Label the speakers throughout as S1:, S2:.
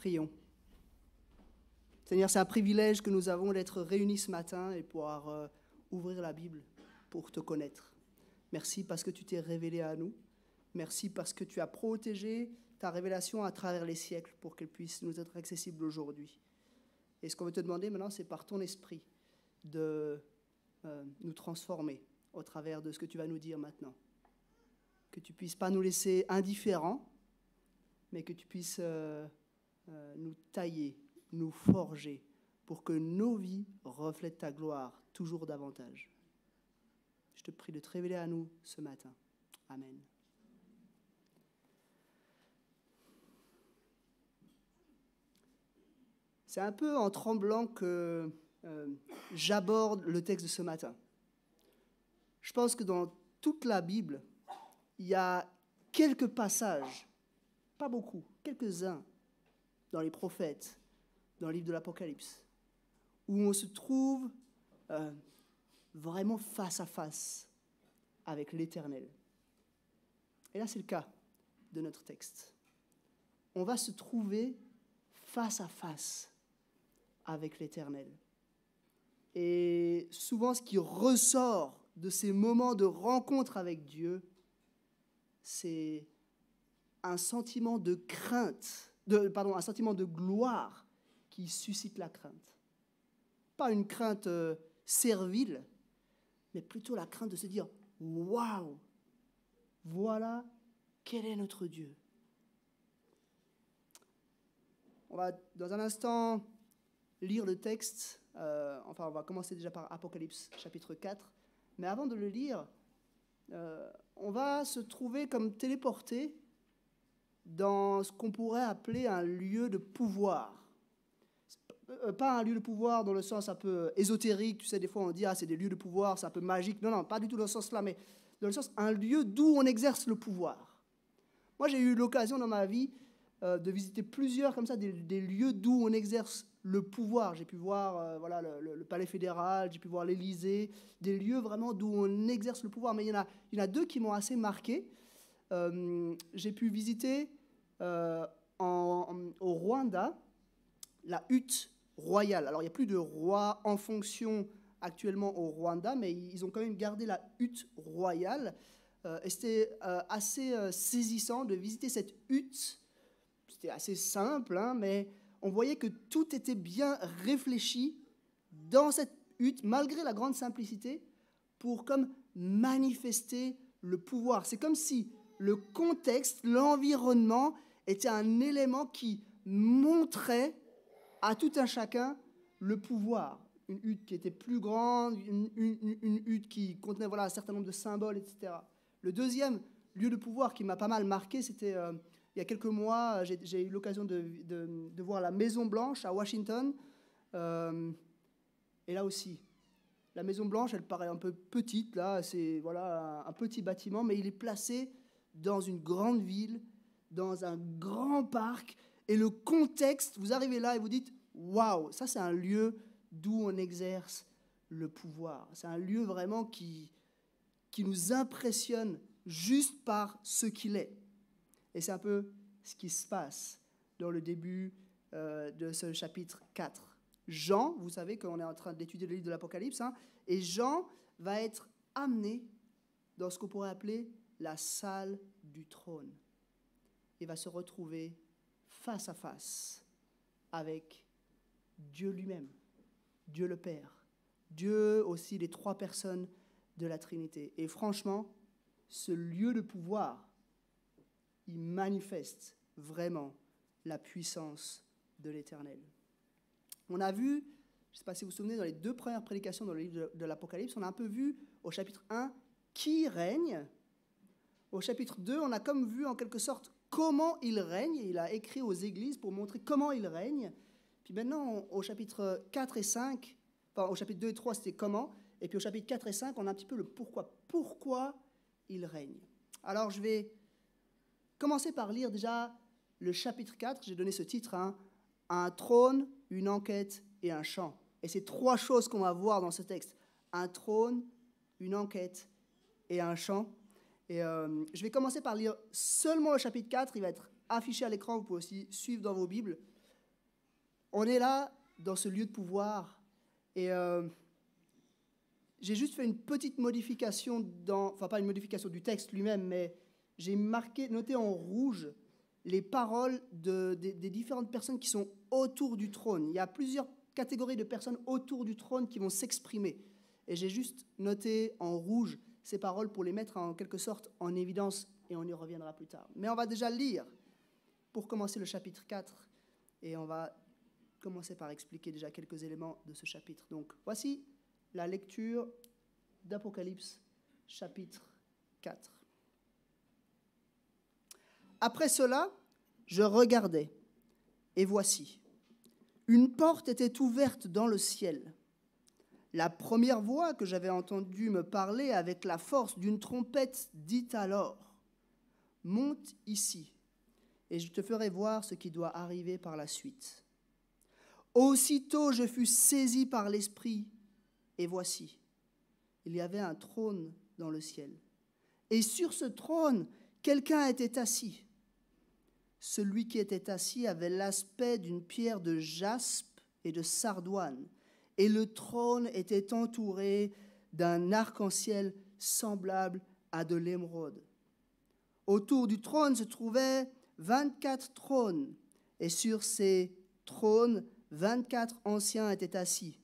S1: Prions. Seigneur, c'est un privilège que nous avons d'être réunis ce matin et pouvoir ouvrir la Bible pour te connaître. Merci parce que tu t'es révélé à nous. Merci parce que tu as protégé ta révélation à travers les siècles pour qu'elle puisse nous être accessible aujourd'hui. Et ce qu'on veut te demander maintenant, c'est par ton esprit de nous transformer au travers de ce que tu vas nous dire maintenant. Que tu ne puisses pas nous laisser indifférents, mais que tu puisses nous tailler, nous forger, pour que nos vies reflètent ta gloire toujours davantage. Je te prie de te révéler à nous ce matin. Amen. C'est un peu en tremblant que j'aborde le texte de ce matin. Je pense que dans toute la Bible, il y a quelques passages, pas beaucoup, quelques-uns, dans les prophètes, dans le livre de l'Apocalypse, où on se trouve vraiment face à face avec l'Éternel. Et là, c'est le cas de notre texte. On va se trouver face à face avec l'Éternel. Et souvent, ce qui ressort de ces moments de rencontre avec Dieu, c'est un sentiment de crainte, un sentiment de gloire qui suscite la crainte. Pas une crainte servile, mais plutôt la crainte de se dire « Waouh, voilà quel est notre Dieu ». On va dans un instant lire le texte, on va commencer déjà par Apocalypse chapitre 4, mais avant de le lire, on va se trouver comme téléporté dans ce qu'on pourrait appeler un lieu de pouvoir. Pas un lieu de pouvoir dans le sens un peu ésotérique, tu sais, des fois on dit « Ah, c'est des lieux de pouvoir, c'est un peu magique ». Non, pas du tout dans ce sens-là, mais dans le sens un lieu d'où on exerce le pouvoir. Moi, j'ai eu l'occasion dans ma vie de visiter plusieurs comme ça, des lieux d'où on exerce le pouvoir. J'ai pu voir le Palais fédéral, j'ai pu voir l'Élysée, des lieux vraiment d'où on exerce le pouvoir. Mais il y en a deux qui m'ont assez marqué. J'ai pu visiter au Rwanda la hutte royale. Alors, il n'y a plus de roi en fonction actuellement au Rwanda, mais ils ont quand même gardé la hutte royale. Et c'était assez saisissant de visiter cette hutte. C'était assez simple, hein, mais on voyait que tout était bien réfléchi dans cette hutte, malgré la grande simplicité, pour comme manifester le pouvoir. C'est comme si le contexte, l'environnement était un élément qui montrait à tout un chacun le pouvoir. Une hutte qui était plus grande, une hutte qui contenait un certain nombre de symboles, etc. Le deuxième lieu de pouvoir qui m'a pas mal marqué, c'était il y a quelques mois, j'ai eu l'occasion de voir la Maison Blanche à Washington. Et là aussi, la Maison Blanche, elle paraît un peu petite, là, c'est un petit bâtiment, mais il est placé dans une grande ville, dans un grand parc. Et le contexte, vous arrivez là et vous dites « Waouh, ça c'est un lieu d'où on exerce le pouvoir ». C'est un lieu vraiment qui nous impressionne juste par ce qu'il est. Et c'est un peu ce qui se passe dans le début de ce chapitre 4. Jean, vous savez qu'on est en train d'étudier le livre de l'Apocalypse, hein, et Jean va être amené dans ce qu'on pourrait appeler la salle du trône. Il va se retrouver face à face avec Dieu lui-même, Dieu le Père, Dieu aussi les trois personnes de la Trinité. Et franchement, ce lieu de pouvoir, il manifeste vraiment la puissance de l'Éternel. On a vu, je ne sais pas si vous vous souvenez, dans les deux premières prédications dans le livre de l'Apocalypse, on a un peu vu au chapitre 1 qui règne. Au chapitre 2, on a comme vu en quelque sorte comment il règne. Il a écrit aux églises pour montrer comment il règne. Puis maintenant, au chapitre 4 et 5, au chapitre 2 et 3, c'était comment. Et puis au chapitre 4 et 5, on a un petit peu le pourquoi. Pourquoi il règne. Alors je vais commencer par lire déjà le chapitre 4. J'ai donné ce titre, hein, un trône, une enquête et un chant. Et c'est trois choses qu'on va voir dans ce texte. Un trône, une enquête et un chant. Et je vais commencer par lire seulement le chapitre 4. Il va être affiché à l'écran. Vous pouvez aussi suivre dans vos Bibles. On est là, dans ce lieu de pouvoir, et j'ai juste fait une petite modification, enfin pas une modification du texte lui-même, mais j'ai noté en rouge les paroles des différentes personnes qui sont autour du trône. Il y a plusieurs catégories de personnes autour du trône qui vont s'exprimer. Et j'ai juste noté en rouge ces paroles pour les mettre en quelque sorte en évidence, et on y reviendra plus tard. Mais on va déjà lire, pour commencer le chapitre 4, et on va commencer par expliquer déjà quelques éléments de ce chapitre. Donc, voici la lecture d'Apocalypse, chapitre 4. Après cela, je regardais, et voici, une porte était ouverte dans le ciel. La première voix que j'avais entendue me parler avec la force d'une trompette dit alors, « Monte ici, et je te ferai voir ce qui doit arriver par la suite. » Aussitôt je fus saisi par l'Esprit, et voici, il y avait un trône dans le ciel. Et sur ce trône, quelqu'un était assis. Celui qui était assis avait l'aspect d'une pierre de jaspe et de sardoine, et le trône était entouré d'un arc-en-ciel semblable à de l'émeraude. Autour du trône se trouvaient 24 trônes, et sur ces trônes, 24 anciens étaient assis.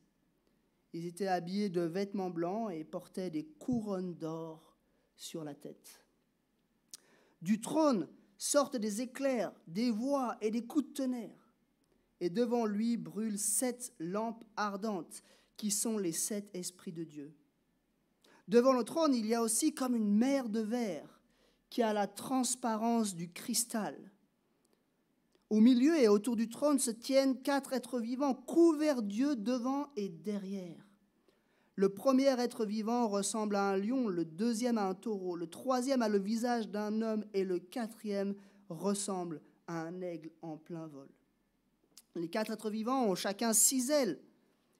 S1: Ils étaient habillés de vêtements blancs et portaient des couronnes d'or sur la tête. Du trône sortent des éclairs, des voix et des coups de tonnerre. Et devant lui brûlent 7 lampes ardentes, qui sont les 7 esprits de Dieu. Devant le trône, il y a aussi comme une mer de verre, qui a la transparence du cristal. Au milieu et autour du trône se tiennent 4 êtres vivants, couverts d'yeux devant et derrière. Le premier être vivant ressemble à un lion, le deuxième à un taureau, le troisième a le visage d'un homme et le quatrième ressemble à un aigle en plein vol. Les 4 êtres vivants ont chacun 6 ailes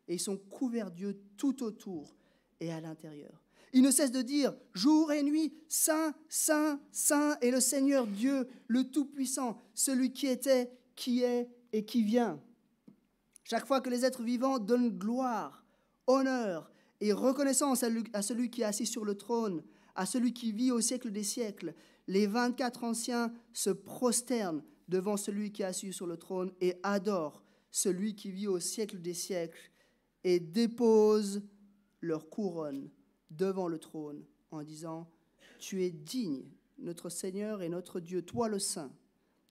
S1: et ils sont couverts d'yeux tout autour et à l'intérieur. Ils ne cessent de dire jour et nuit, Saint, Saint, Saint est le Seigneur Dieu, le Tout-Puissant, celui qui était, qui est et qui vient. Chaque fois que les êtres vivants donnent gloire, honneur et reconnaissance à celui qui est assis sur le trône, à celui qui vit au siècle des siècles, les 24 anciens se prosternent devant celui qui est assis sur le trône et adorent celui qui vit au siècle des siècles et déposent leur couronne devant le trône en disant « Tu es digne, notre Seigneur et notre Dieu, toi le Saint,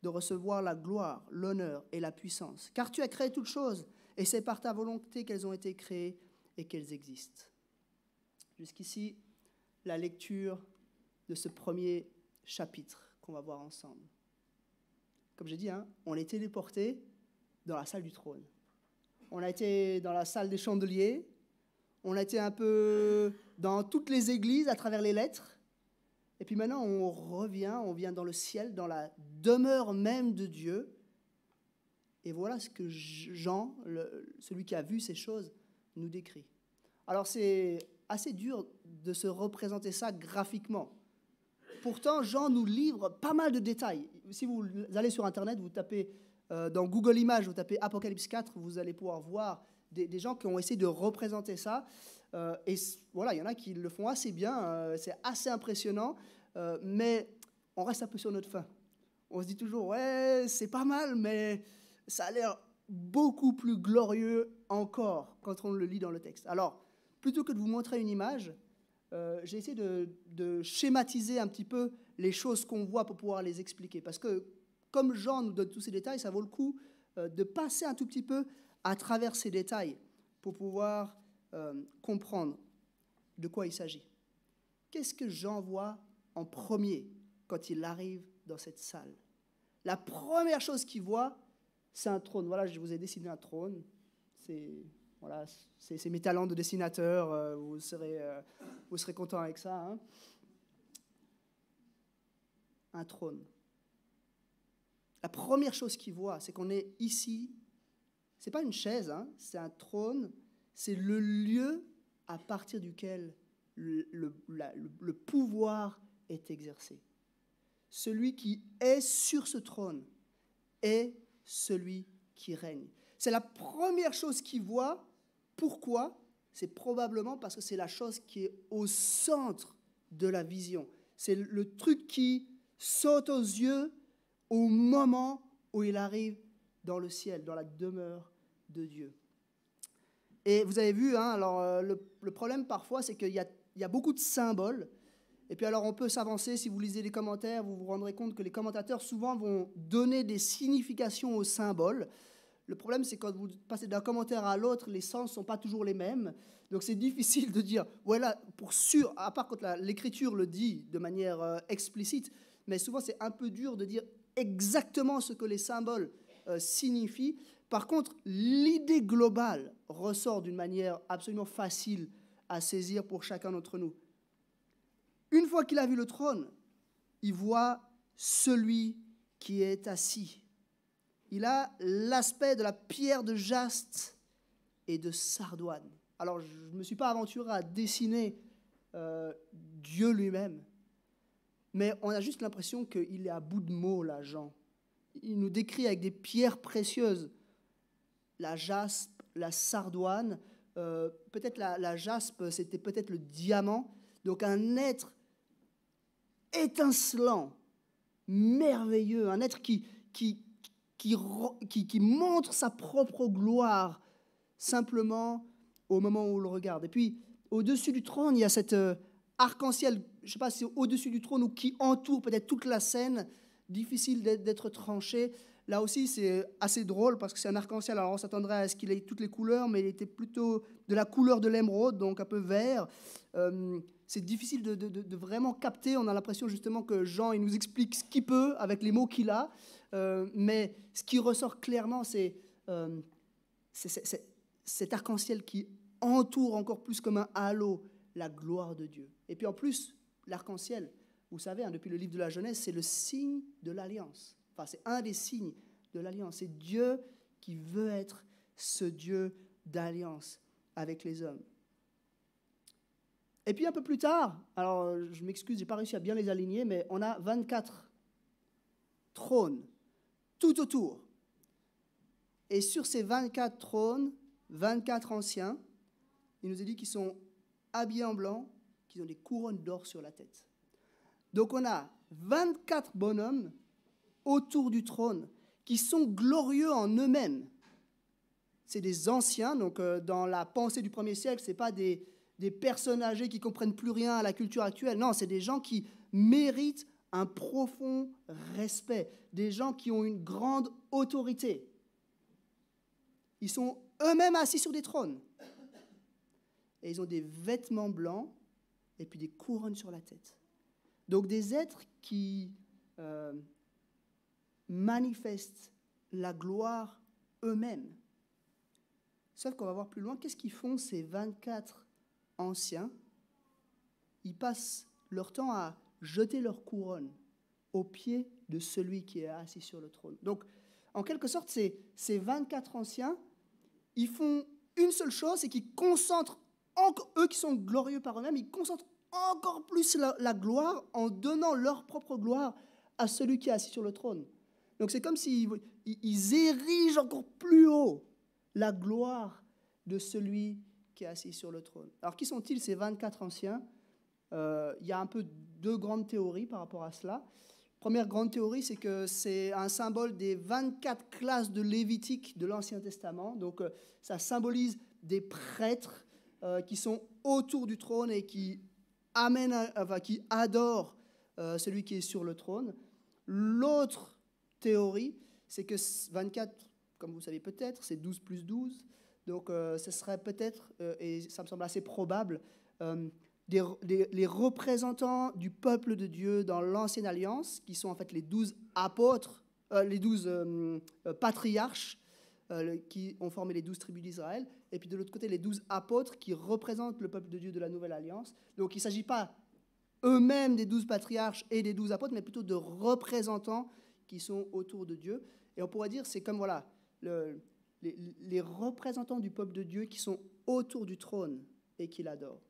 S1: de recevoir la gloire, l'honneur et la puissance, car tu as créé toutes choses, et c'est par ta volonté qu'elles ont été créées et qu'elles existent. » Jusqu'ici, la lecture de ce premier chapitre qu'on va voir ensemble. Comme j'ai dit, on est téléporté dans la salle du trône. On a été dans la salle des chandeliers, on a été un peu dans toutes les églises à travers les lettres, et puis maintenant on vient dans le ciel, dans la demeure même de Dieu, et voilà ce que Jean, celui qui a vu ces choses, nous décrit. Alors c'est assez dur de se représenter ça graphiquement. Pourtant, Jean nous livre pas mal de détails. Si vous allez sur Internet, vous tapez dans Google Images, vous tapez Apocalypse 4, vous allez pouvoir voir des gens qui ont essayé de représenter ça. Et voilà, il y en a qui le font assez bien, c'est assez impressionnant, mais on reste un peu sur notre faim. On se dit toujours, ouais, c'est pas mal, mais ça a l'air beaucoup plus glorieux encore quand on le lit dans le texte. Alors, plutôt que de vous montrer une image, j'ai essayé de schématiser un petit peu les choses qu'on voit pour pouvoir les expliquer. Parce que comme Jean nous donne tous ces détails, ça vaut le coup de passer un tout petit peu à travers ces détails pour pouvoir comprendre de quoi il s'agit. Qu'est-ce que Jean voit en premier quand il arrive dans cette salle? La première chose qu'il voit, c'est un trône. Voilà, je vous ai dessiné un trône. C'est mes talents de dessinateur. Vous serez content avec ça. Un trône. La première chose qu'il voit, c'est qu'on est ici. C'est pas une chaise, c'est un trône. C'est le lieu à partir duquel le pouvoir est exercé. Celui qui est sur ce trône est celui qui règne. C'est la première chose qu'il voit. Pourquoi? C'est probablement parce que c'est la chose qui est au centre de la vision. C'est le truc qui saute aux yeux au moment où il arrive dans le ciel, dans la demeure de Dieu. Et vous avez vu, hein, alors, le problème parfois, c'est qu'il y a beaucoup de symboles. Et puis alors on peut s'avancer, si vous lisez les commentaires, vous vous rendrez compte que les commentateurs souvent vont donner des significations aux symboles. Le problème, c'est quand vous passez d'un commentaire à l'autre, les sens ne sont pas toujours les mêmes. Donc c'est difficile de dire, voilà, pour sûr, à part quand l'écriture le dit de manière explicite, mais souvent c'est un peu dur de dire exactement ce que les symboles signifient. Par contre, l'idée globale ressort d'une manière absolument facile à saisir pour chacun d'entre nous. Une fois qu'il a vu le trône, il voit celui qui est assis. Il a l'aspect de la pierre de jaspe et de sardoine. Alors, je ne me suis pas aventuré à dessiner Dieu lui-même, mais on a juste l'impression qu'il est à bout de mots, là, Jean. Il nous décrit avec des pierres précieuses la jaspe, la sardoine. Peut-être la jaspe, c'était peut-être le diamant. Donc, un être étincelant, merveilleux, un être qui montre sa propre gloire simplement au moment où on le regarde. Et puis, au-dessus du trône, il y a cet arc-en-ciel, je ne sais pas si c'est au-dessus du trône ou qui entoure peut-être toute la scène, difficile d'être tranché. Là aussi, c'est assez drôle parce que c'est un arc-en-ciel. Alors, on s'attendrait à ce qu'il ait toutes les couleurs, mais il était plutôt de la couleur de l'émeraude, donc un peu vert. C'est difficile de vraiment capter. On a l'impression justement que Jean il nous explique ce qu'il peut avec les mots qu'il a. Mais ce qui ressort clairement, c'est cet arc-en-ciel qui entoure encore plus comme un halo la gloire de Dieu. Et puis en plus, l'arc-en-ciel, vous savez, hein, depuis le livre de la Genèse, c'est le signe de l'alliance. Enfin, c'est un des signes de l'alliance. C'est Dieu qui veut être ce Dieu d'alliance avec les hommes. Et puis un peu plus tard, alors je m'excuse, je n'ai pas réussi à bien les aligner, mais on a 24 trônes tout autour. Et sur ces 24 trônes, 24 anciens, il nous est dit qu'ils sont habillés en blanc, qu'ils ont des couronnes d'or sur la tête. Donc on a 24 bonhommes autour du trône qui sont glorieux en eux-mêmes. C'est des anciens, donc dans la pensée du 1er siècle, ce n'est pas des personnes âgées qui ne comprennent plus rien à la culture actuelle. Non, c'est des gens qui méritent un profond respect, des gens qui ont une grande autorité. Ils sont eux-mêmes assis sur des trônes. Et ils ont des vêtements blancs et puis des couronnes sur la tête. Donc des êtres qui manifestent la gloire eux-mêmes. Sauf qu'on va voir plus loin, qu'est-ce qu'ils font ces 24 anciens? Ils passent leur temps à jeter leur couronne aux pieds de celui qui est assis sur le trône. Donc, en quelque sorte, ces 24 anciens, ils font une seule chose, c'est qu'ils concentrent, eux qui sont glorieux par eux-mêmes, ils concentrent encore plus la gloire en donnant leur propre gloire à celui qui est assis sur le trône. Donc c'est comme s'ils érigent encore plus haut la gloire de celui qui est assis sur le trône. Alors qui sont-ils ces 24 anciens? Il y a un peu deux grandes théories par rapport à cela. Première grande théorie, c'est que c'est un symbole des 24 classes de Lévitique de l'Ancien Testament. Donc ça symbolise des prêtres qui sont autour du trône et qui adorent celui qui est sur le trône. L'autre théorie, c'est que 24, comme vous savez peut-être, c'est 12 plus 12. Donc ce serait peut-être, et ça me semble assez probable, les représentants du peuple de Dieu dans l'Ancienne Alliance, qui sont en fait les 12 apôtres, les 12 patriarches qui ont formé les 12 tribus d'Israël, et puis de l'autre côté les 12 apôtres qui représentent le peuple de Dieu de la Nouvelle Alliance. Donc il ne s'agit pas eux-mêmes des 12 patriarches et des 12 apôtres, mais plutôt de représentants qui sont autour de Dieu. Et on pourrait dire c'est comme voilà les représentants du peuple de Dieu qui sont autour du trône et qui l'adorent.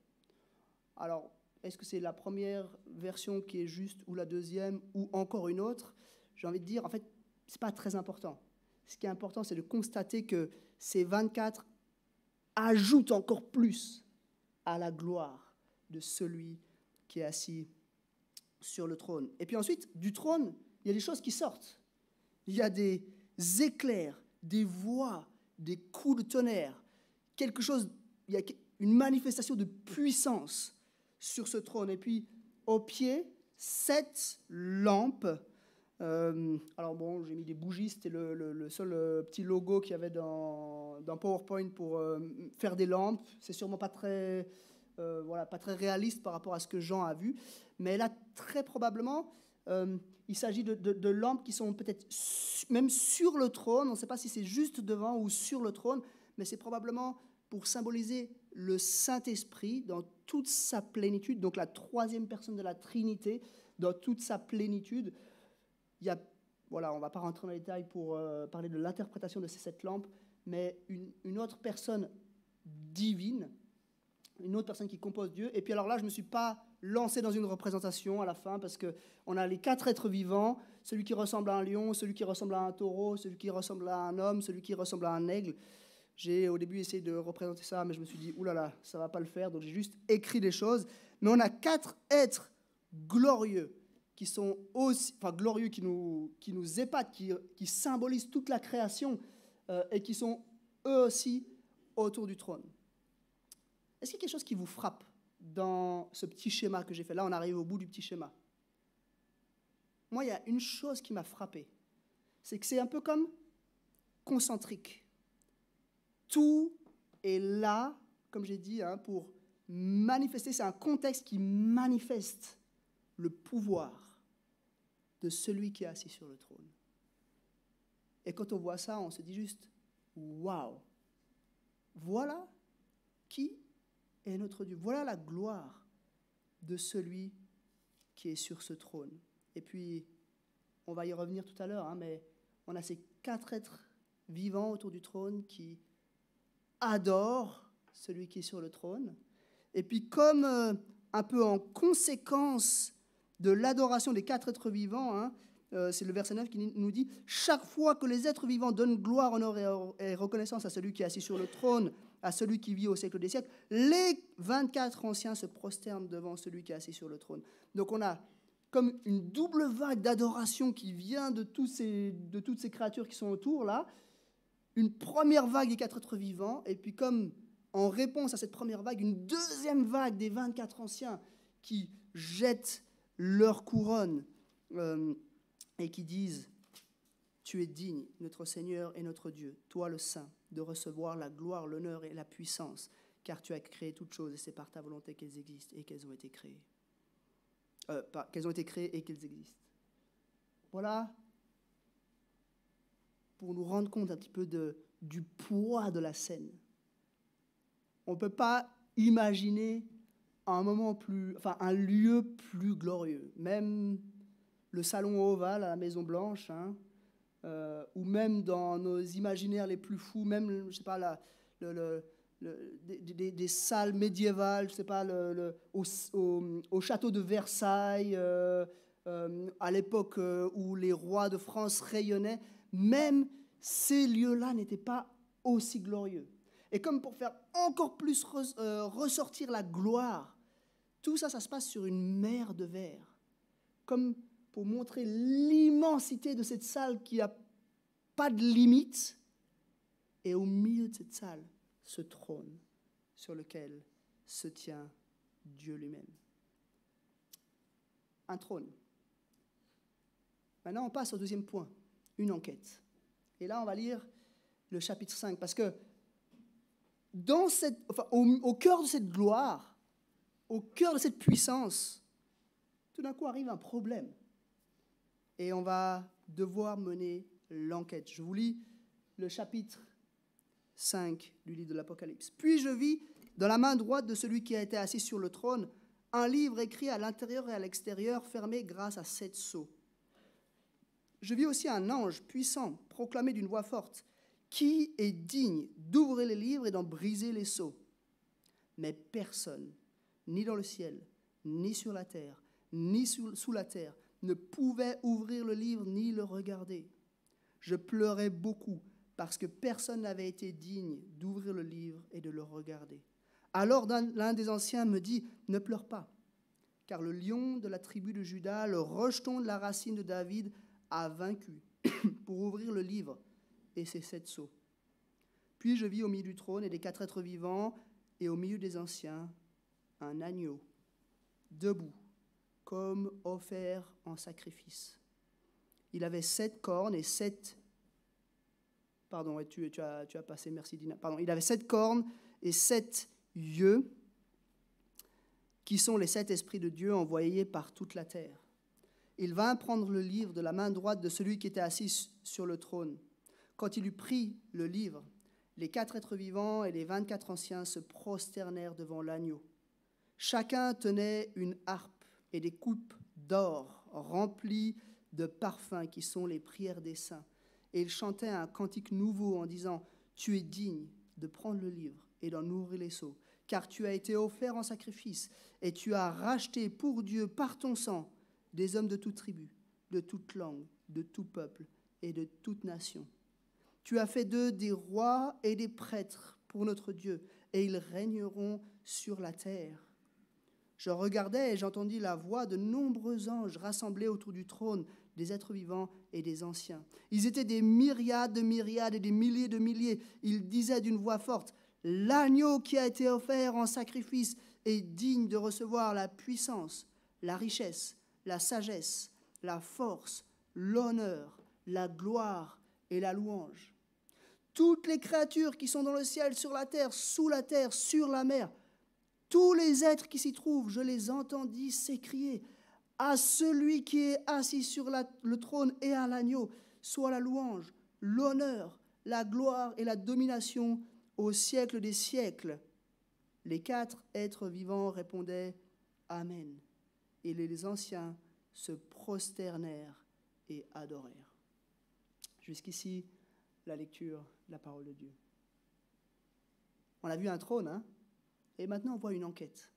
S1: Alors, est-ce que c'est la première version qui est juste, ou la deuxième, ou encore une autre? J'ai envie de dire, en fait, ce n'est pas très important. ce qui est important, c'est de constater que ces 24 ajoutent encore plus à la gloire de celui qui est assis sur le trône. Et puis ensuite, du trône, il y a des choses qui sortent. Il y a des éclairs, des voix, des coups de tonnerre, quelque chose, il y a une manifestation de puissance sur ce trône. Et puis, au pied, 7 lampes. Alors bon, j'ai mis des bougies, c'était le seul petit logo qu'il y avait dans PowerPoint pour faire des lampes. C'est sûrement pas très réaliste par rapport à ce que Jean a vu. Mais là, très probablement, il s'agit de lampes qui sont peut-être même sur le trône. On ne sait pas si c'est juste devant ou sur le trône, mais c'est probablement pour symboliser le Saint-Esprit dans toute sa plénitude, donc la troisième personne de la Trinité dans toute sa plénitude. On ne va pas rentrer dans les détails pour parler de l'interprétation de ces 7 lampes, mais une autre personne divine, une autre personne qui compose Dieu. Et puis alors là, je ne me suis pas lancé dans une représentation à la fin, parce qu'on a les 4 êtres vivants, celui qui ressemble à un lion, celui qui ressemble à un taureau, celui qui ressemble à un homme, celui qui ressemble à un aigle. J'ai au début essayé de représenter ça, mais je me suis dit, oulala, ça ne va pas le faire, donc j'ai juste écrit des choses. Mais on a 4 êtres glorieux, qui sont aussi, glorieux, qui nous épatent, qui symbolisent toute la création, et qui sont eux aussi autour du trône. Est-ce qu'il y a quelque chose qui vous frappe dans ce petit schéma que j'ai fait? Là, on arrive au bout du petit schéma. Moi, il y a une chose qui m'a frappé, c'est que c'est un peu comme concentrique. Tout est là, comme j'ai dit, pour manifester. C'est un contexte qui manifeste le pouvoir de celui qui est assis sur le trône. Et quand on voit ça, on se dit juste, waouh, voilà qui est notre Dieu. Voilà la gloire de celui qui est sur ce trône. Et puis, on va y revenir tout à l'heure, mais on a ces 4 êtres vivants autour du trône qui adorent celui qui est sur le trône. Et puis, comme un peu en conséquence de l'adoration des 4 êtres vivants, c'est le verset 9 qui nous dit « Chaque fois que les êtres vivants donnent gloire, honneur et reconnaissance à celui qui est assis sur le trône, à celui qui vit au siècle des siècles, les 24 anciens se prosternent devant celui qui est assis sur le trône. » Donc on a comme une double vague d'adoration qui vient de toutes ces créatures qui sont autour, là. Une première vague des 4 êtres vivants, et puis comme en réponse à cette première vague, une deuxième vague des 24 anciens qui jettent leur couronne et qui disent « Tu es digne, notre Seigneur et notre Dieu, toi le Saint, de recevoir la gloire, l'honneur et la puissance, car tu as créé toutes choses et c'est par ta volonté qu'elles existent et qu'elles ont été créées. » Qu'elles ont été créées et qu'elles existent. Voilà, pour nous rendre compte un petit peu du poids de la scène. On ne peut pas imaginer un lieu plus glorieux. Même le salon ovale à la Maison Blanche, ou même dans nos imaginaires les plus fous, même, je sais pas, des salles médiévales, je sais pas, au château de Versailles, à l'époque où les rois de France rayonnaient, même ces lieux-là n'étaient pas aussi glorieux. Et comme pour faire encore plus ressortir la gloire, tout ça, ça se passe sur une mer de verre, comme pour montrer l'immensité de cette salle qui n'a pas de limite. Et au milieu de cette salle, ce trône sur lequel se tient Dieu lui-même. Un trône. Maintenant, on passe au deuxième point, une enquête. Et là, on va lire le chapitre 5, parce que au cœur de cette gloire, au cœur de cette puissance, tout d'un coup arrive un problème. Et on va devoir mener l'enquête. Je vous lis le chapitre 5 du livre de l'Apocalypse. « Puis je vis, dans la main droite de celui qui a été assis sur le trône, un livre écrit à l'intérieur et à l'extérieur, fermé grâce à 7 sceaux. Je vis aussi un ange puissant proclamer d'une voix forte, « Qui est digne d'ouvrir les livres et d'en briser les sceaux ?» Mais personne, ni dans le ciel, ni sur la terre, ni sous la terre, ne pouvait ouvrir le livre ni le regarder. Je pleurais beaucoup parce que personne n'avait été digne d'ouvrir le livre et de le regarder. Alors l'un des anciens me dit, « Ne pleure pas, car le lion de la tribu de Juda, le rejeton de la racine de David, a vaincu pour ouvrir le livre et ses 7 sceaux. » Puis je vis au milieu du trône et des 4 êtres vivants et au milieu des anciens un agneau, debout, comme offert en sacrifice. Il avait 7 cornes et 7... Pardon, tu as passé, merci Dina. Pardon, il avait 7 cornes et 7 yeux, qui sont les 7 esprits de Dieu envoyés par toute la terre. Il vint prendre le livre de la main droite de celui qui était assis sur le trône. Quand il eut pris le livre, les 4 êtres vivants et les 24 anciens se prosternèrent devant l'agneau. Chacun tenait une harpe et des coupes d'or remplies de parfums qui sont les prières des saints. Et il chantait un cantique nouveau en disant « Tu es digne de prendre le livre et d'en ouvrir les sceaux, car tu as été offert en sacrifice et tu as racheté pour Dieu par ton sang des hommes de toute tribu, de toute langue, de tout peuple et de toute nation. Tu as fait d'eux des rois et des prêtres pour notre Dieu, et ils régneront sur la terre. » Je regardais et j'entendis la voix de nombreux anges rassemblés autour du trône, des êtres vivants et des anciens. Ils étaient des myriades de myriades et des milliers de milliers. Ils disaient d'une voix forte, « L'agneau qui a été offert en sacrifice est digne de recevoir la puissance, la richesse, la sagesse, la force, l'honneur, la gloire et la louange. » Toutes les créatures qui sont dans le ciel, sur la terre, sur la mer, tous les êtres qui s'y trouvent, je les entendis s'écrier « À celui qui est assis sur le trône et à l'agneau, soit la louange, l'honneur, la gloire et la domination au siècle des siècles. » Les 4 êtres vivants répondaient « Amen. » Et les anciens se prosternèrent et adorèrent. Jusqu'ici, la lecture de la parole de Dieu. On a vu un trône, hein? Et maintenant on voit une enquête.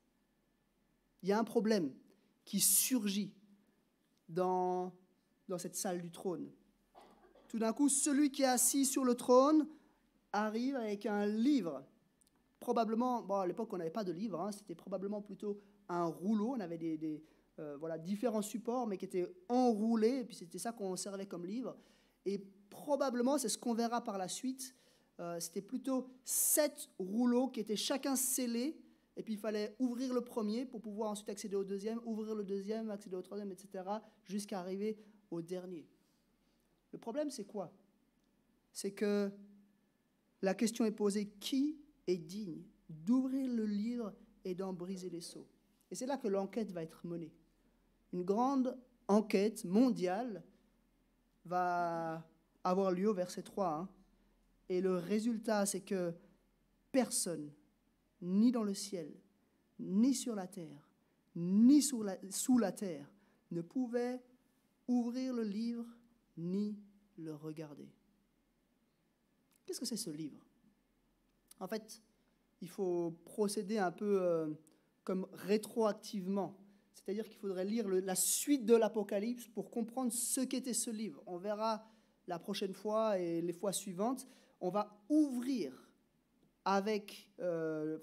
S1: Il y a un problème qui surgit dans cette salle du trône. Tout d'un coup, celui qui est assis sur le trône arrive avec un livre. Probablement, bon, à l'époque on n'avait pas de livre, hein, c'était probablement plutôt un rouleau. On avait différents supports, mais qui étaient enroulés, et puis c'était ça qu'on servait comme livre. Et probablement, c'est ce qu'on verra par la suite, c'était plutôt 7 rouleaux qui étaient chacun scellés, et puis il fallait ouvrir le premier pour pouvoir ensuite accéder au deuxième, ouvrir le deuxième, accéder au troisième, etc., jusqu'à arriver au dernier. Le problème, c'est quoi? C'est que la question est posée, qui est digne d'ouvrir le livre et d'en briser les sceaux? Et c'est là que l'enquête va être menée. Une grande enquête mondiale va avoir lieu au verset 3. Hein. Et le résultat, c'est que personne, ni dans le ciel, ni sur la terre, ni sous la terre, ne pouvait ouvrir le livre ni le regarder. Qu'est-ce que c'est ce livre? En fait, il faut procéder un peu comme rétroactivement. C'est-à-dire qu'il faudrait lire la suite de l'Apocalypse pour comprendre ce qu'était ce livre. On verra la prochaine fois et les fois suivantes. On va ouvrir avec...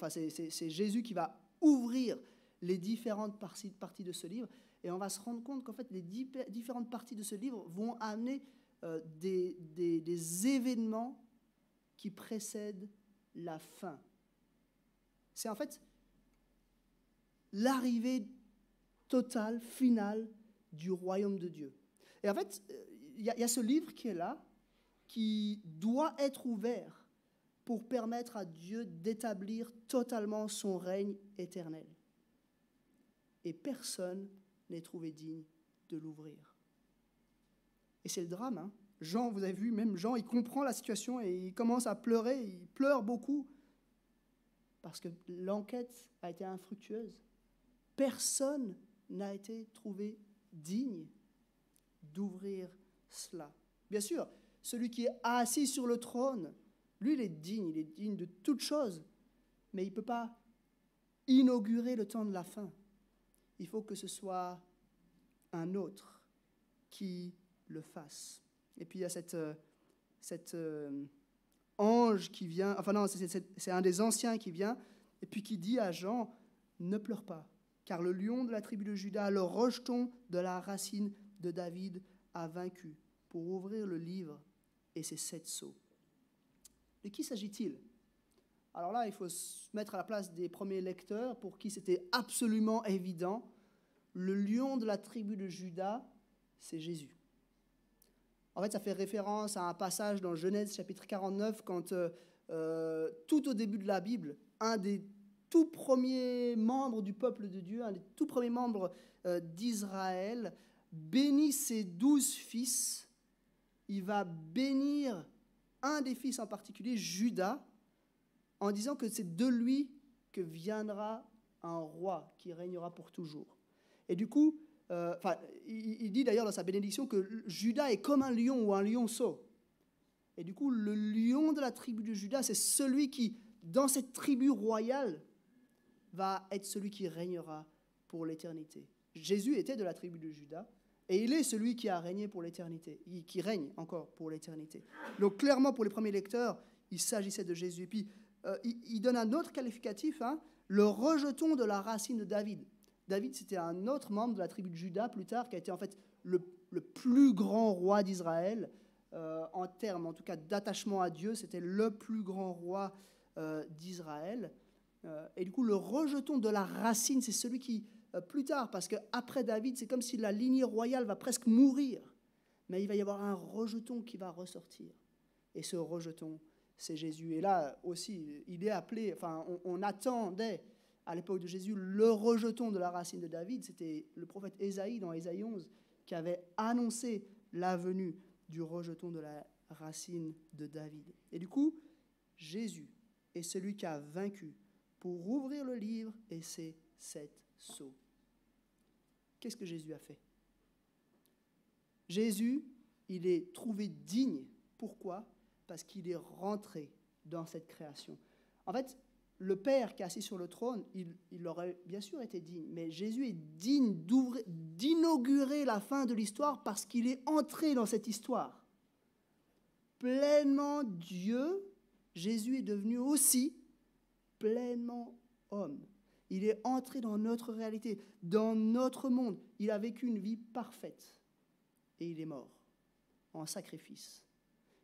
S1: c'est Jésus qui va ouvrir les différentes parties de ce livre. Et on va se rendre compte qu'en fait, les différentes parties de ce livre vont amener des événements qui précèdent la fin. C'est en fait l'arrivée totale, finale du royaume de Dieu. Et en fait, il y a ce livre qui est là, qui doit être ouvert pour permettre à Dieu d'établir totalement son règne éternel. Et personne n'est trouvé digne de l'ouvrir. Et c'est le drame. Hein. Jean, vous avez vu, même Jean, il comprend la situation et il commence à pleurer, il pleure beaucoup, parce que l'enquête a été infructueuse. Personne n'a été trouvé digne d'ouvrir cela. Bien sûr, celui qui est assis sur le trône, lui, il est digne de toute chose, mais il ne peut pas inaugurer le temps de la fin. Il faut que ce soit un autre qui le fasse. Et puis il y a cette cet ange qui vient, enfin non, c'est un des anciens qui vient, et puis qui dit à Jean, ne pleure pas, car le lion de la tribu de Juda, le rejeton de la racine de David, a vaincu pour ouvrir le livre et ses 7 sceaux. De qui s'agit-il? Alors là, il faut se mettre à la place des premiers lecteurs pour qui c'était absolument évident. Le lion de la tribu de Juda, c'est Jésus. En fait, ça fait référence à un passage dans Genèse chapitre 49, quand tout au début de la Bible, un des tout premiers membres du peuple de Dieu, un des tout premiers membres d'Israël, bénit ses 12 fils. Il va bénir un des fils en particulier, Judas, en disant que c'est de lui que viendra un roi qui régnera pour toujours. Et du coup, il dit d'ailleurs dans sa bénédiction que Judas est comme un lion ou un lionceau. Et du coup, le lion de la tribu de Judas, c'est celui qui, dans cette tribu royale, va être celui qui régnera pour l'éternité. Jésus était de la tribu de Judas, et il est celui qui a régné pour l'éternité, qui règne encore pour l'éternité. Donc clairement, pour les premiers lecteurs, il s'agissait de Jésus. Et puis, il donne un autre qualificatif, le rejeton de la racine de David. David, c'était un autre membre de la tribu de Juda, plus tard, qui a été en fait le plus grand roi d'Israël, en termes, en tout cas, d'attachement à Dieu. C'était le plus grand roi d'Israël. Et du coup, le rejeton de la racine, c'est celui qui, plus tard, parce qu'après David, c'est comme si la lignée royale va presque mourir, mais il va y avoir un rejeton qui va ressortir. Et ce rejeton, c'est Jésus. Et là aussi, il est appelé, enfin, on attendait à l'époque de Jésus le rejeton de la racine de David. C'était le prophète Ésaïe, dans Ésaïe 11, qui avait annoncé la venue du rejeton de la racine de David. Et du coup, Jésus est celui qui a vaincu pour ouvrir le livre et ses 7 sceaux. Qu'est-ce que Jésus a fait? Jésus, il est trouvé digne. Pourquoi? Parce qu'il est rentré dans cette création. En fait, le Père qui est assis sur le trône, il aurait bien sûr été digne, mais Jésus est digne d'inaugurer la fin de l'histoire parce qu'il est entré dans cette histoire. Pleinement Dieu, Jésus est devenu aussi pleinement homme. Il est entré dans notre réalité, dans notre monde. Il a vécu une vie parfaite et il est mort en sacrifice.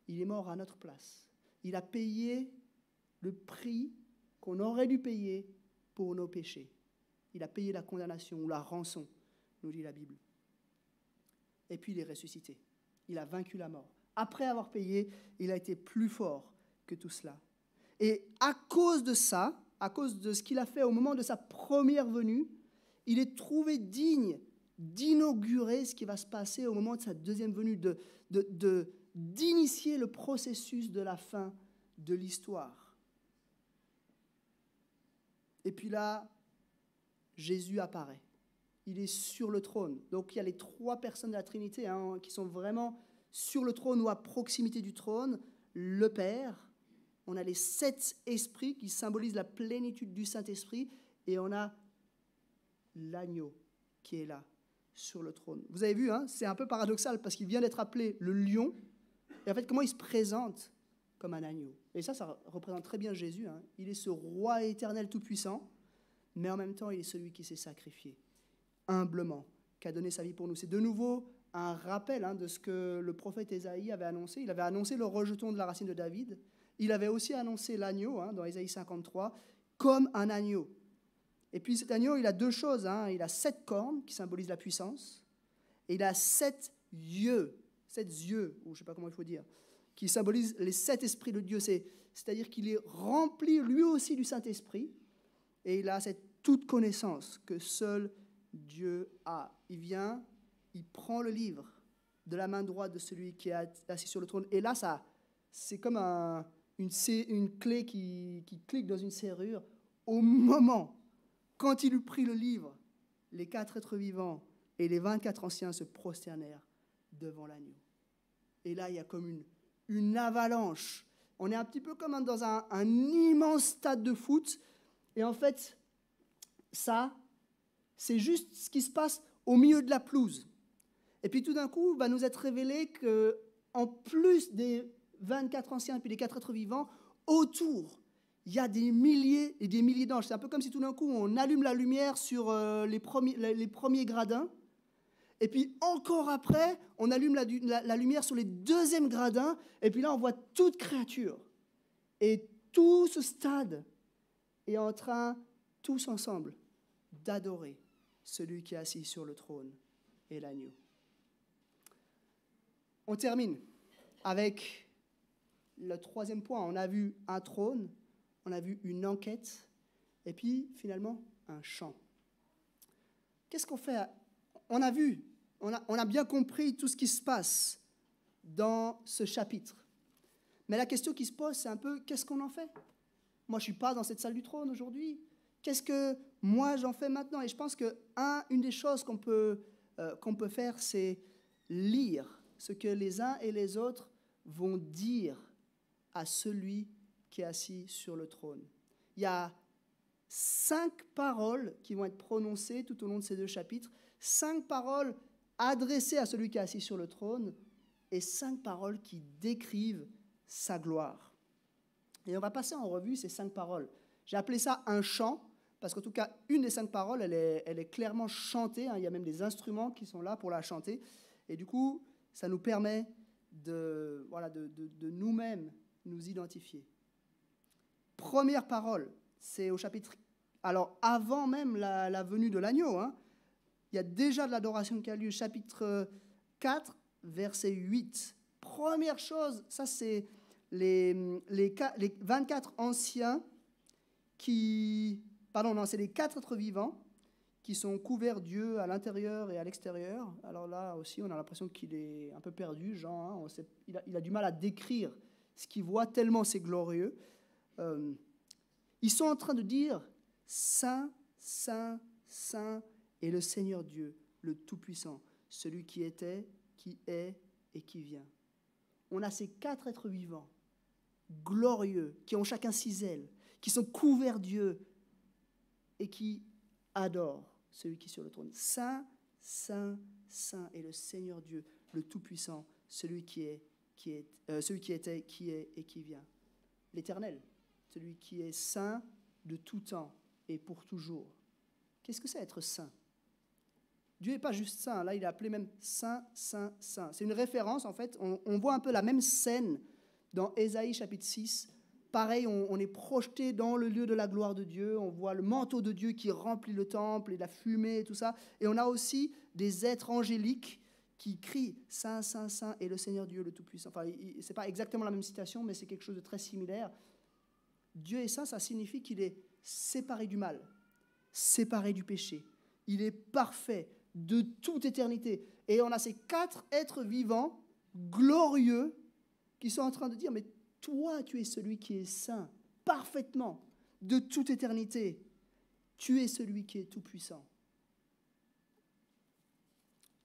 S1: Il est mort à notre place. Il a payé le prix qu'on aurait dû payer pour nos péchés. Il a payé la condamnation ou la rançon, nous dit la Bible. Et puis il est ressuscité. Il a vaincu la mort. Après avoir payé, il a été plus fort que tout cela. Et à cause de ça, à cause de ce qu'il a fait au moment de sa première venue, il est trouvé digne d'inaugurer ce qui va se passer au moment de sa deuxième venue, d'initier le processus de la fin de l'histoire. Et puis là, Jésus apparaît. Il est sur le trône. Donc il y a les 3 personnes de la Trinité qui sont vraiment sur le trône ou à proximité du trône. Le Père, on a les 7 esprits qui symbolisent la plénitude du Saint-Esprit, et on a l'agneau qui est là, sur le trône. Vous avez vu, c'est un peu paradoxal parce qu'il vient d'être appelé le lion, et en fait, comment il se présente? Comme un agneau. Et ça représente très bien Jésus. Il est ce roi éternel tout-puissant, mais en même temps, il est celui qui s'est sacrifié, humblement, qui a donné sa vie pour nous. C'est de nouveau un rappel de ce que le prophète Ésaïe avait annoncé. Il avait annoncé le rejeton de la racine de David. Il avait aussi annoncé l'agneau, dans Ésaïe 53, comme un agneau. Et puis cet agneau, il a 2 choses. Il a 7 cornes, qui symbolisent la puissance, et il a 7 yeux, ou je ne sais pas comment il faut dire, qui symbolisent les 7 esprits de Dieu. C'est-à-dire qu'il est rempli lui aussi du Saint-Esprit, et il a cette toute connaissance que seul Dieu a. Il vient, il prend le livre de la main droite de celui qui est assis sur le trône, et là, c'est comme une clé qui clique dans une serrure. Au moment, quand il eut pris le livre, les 4 êtres vivants et les 24 anciens se prosternèrent devant l'agneau. Et là, il y a comme une avalanche. On est un petit peu comme dans un immense stade de foot. Et en fait, ça, c'est juste ce qui se passe au milieu de la pelouse. Et puis tout d'un coup, va nous être révélé qu'en plus des 24 anciens et puis les 4 êtres vivants, autour, il y a des milliers et des milliers d'anges. C'est un peu comme si tout d'un coup, on allume la lumière sur les premiers gradins, et puis encore après, on allume la lumière sur les deuxièmes gradins, et puis là, on voit toute créature. Et tout ce stade est en train, tous ensemble, d'adorer celui qui est assis sur le trône et l'agneau. On termine avec le troisième point. On a vu un trône, on a vu une enquête, et puis finalement un chant. Qu'est-ce qu'on fait? On a vu, on a bien compris tout ce qui se passe dans ce chapitre. Mais la question qui se pose, c'est un peu, qu'est-ce qu'on en fait? Moi, je ne suis pas dans cette salle du trône aujourd'hui. Qu'est-ce que moi, j'en fais maintenant? Et je pense qu'une des choses qu'on peut faire, c'est lire ce que les uns et les autres vont dire à celui qui est assis sur le trône. Il y a 5 paroles qui vont être prononcées tout au long de ces 2 chapitres, 5 paroles adressées à celui qui est assis sur le trône et 5 paroles qui décrivent sa gloire. Et on va passer en revue ces 5 paroles. J'ai appelé ça un chant, parce qu'en tout cas, une des 5 paroles, elle est clairement chantée. Il y a même des instruments qui sont là pour la chanter. Et du coup, ça nous permet de nous-mêmes nous identifier. Première parole, c'est au chapitre... Alors, avant même la venue de l'agneau, il y a déjà de l'adoration qui a lieu. Chapitre 4, verset 8. Première chose, ça c'est les 24 anciens c'est les 4 êtres vivants qui sont couverts d'yeux à l'intérieur et à l'extérieur. Alors là aussi, on a l'impression qu'il est un peu perdu, Jean. Il a du mal à décrire ce qu'il voit, tellement c'est glorieux. Ils sont en train de dire « Saint, Saint, Saint est le Seigneur Dieu, le Tout-Puissant, celui qui était, qui est et qui vient. » On a ces 4 êtres vivants, glorieux, qui ont chacun 6 ailes, qui sont couverts d'yeux et qui adorent celui qui est sur le trône. Saint, Saint, Saint est le Seigneur Dieu, le Tout-Puissant, celui qui était, qui est et qui vient. L'Éternel, celui qui est saint de tout temps et pour toujours. Qu'est-ce que c'est être saint? Dieu n'est pas juste saint, là il est appelé même saint, saint, saint. C'est une référence en fait, on voit un peu la même scène dans Ésaïe chapitre 6. Pareil, on est projeté dans le lieu de la gloire de Dieu, on voit le manteau de Dieu qui remplit le temple et la fumée et tout ça. Et on a aussi des êtres angéliques qui crient « Saint, Saint, Saint est le Seigneur Dieu, le Tout-Puissant ». Enfin, ce n'est pas exactement la même citation, mais c'est quelque chose de très similaire. Dieu est saint, ça signifie qu'il est séparé du mal, séparé du péché. Il est parfait de toute éternité. Et on a ces 4 êtres vivants, glorieux, qui sont en train de dire « Mais toi, tu es celui qui est saint, parfaitement, de toute éternité. Tu es celui qui est tout-puissant. »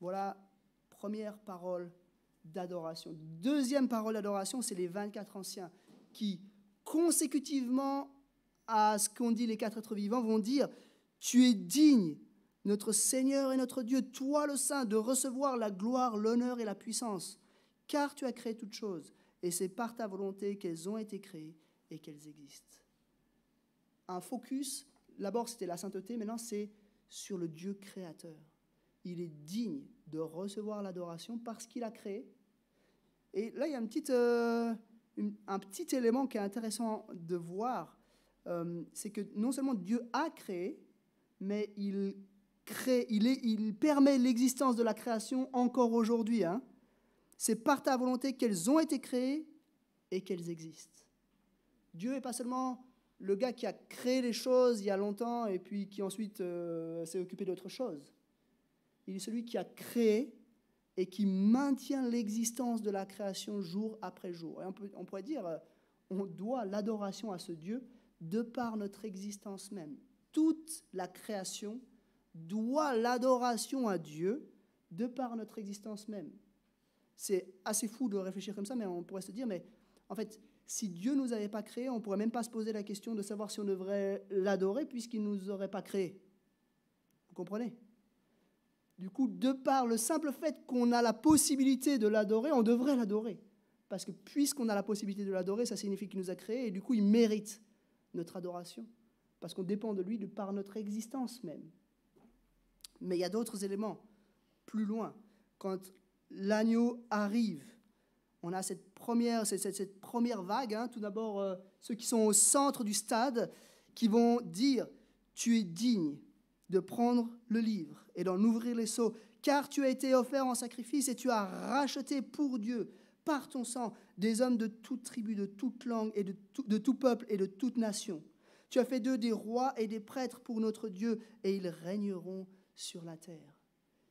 S1: Voilà, première parole d'adoration. Deuxième parole d'adoration, c'est les 24 anciens qui, consécutivement à ce qu'ont dit les 4 êtres vivants, vont dire « Tu es digne, notre Seigneur et notre Dieu, toi le Saint, de recevoir la gloire, l'honneur et la puissance, car tu as créé toutes choses. Et c'est par ta volonté qu'elles ont été créées et qu'elles existent. » Un focus, d'abord c'était la sainteté, maintenant c'est sur le Dieu créateur. Il est digne de recevoir l'adoration parce qu'il a créé. Et là, il y a un petit élément qui est intéressant de voir, c'est que non seulement Dieu a créé, mais il permet l'existence de la création encore aujourd'hui, C'est par ta volonté qu'elles ont été créées et qu'elles existent. Dieu n'est pas seulement le gars qui a créé les choses il y a longtemps et puis qui ensuite s'est occupé d'autre chose. Il est celui qui a créé et qui maintient l'existence de la création jour après jour. Et on pourrait dire, on doit l'adoration à ce Dieu de par notre existence même. Toute la création doit l'adoration à Dieu de par notre existence même. C'est assez fou de réfléchir comme ça, mais on pourrait se dire, mais en fait, si Dieu ne nous avait pas créés, on ne pourrait même pas se poser la question de savoir si on devrait l'adorer puisqu'il ne nous aurait pas créés. Vous comprenez? Du coup, de par le simple fait qu'on a la possibilité de l'adorer, on devrait l'adorer. Parce que puisqu'on a la possibilité de l'adorer, ça signifie qu'il nous a créés, et du coup, il mérite notre adoration. Parce qu'on dépend de lui par notre existence même. Mais il y a d'autres éléments, plus loin. Quand l'agneau arrive, on a cette première vague, hein, tout d'abord ceux qui sont au centre du stade, qui vont dire « Tu es digne de prendre le livre et d'en ouvrir les sceaux, car tu as été offert en sacrifice et tu as racheté pour Dieu, par ton sang, des hommes de toute tribu, de toute langue, et de tout peuple et de toute nation. Tu as fait d'eux des rois et des prêtres pour notre Dieu, et ils régneront sur la terre. »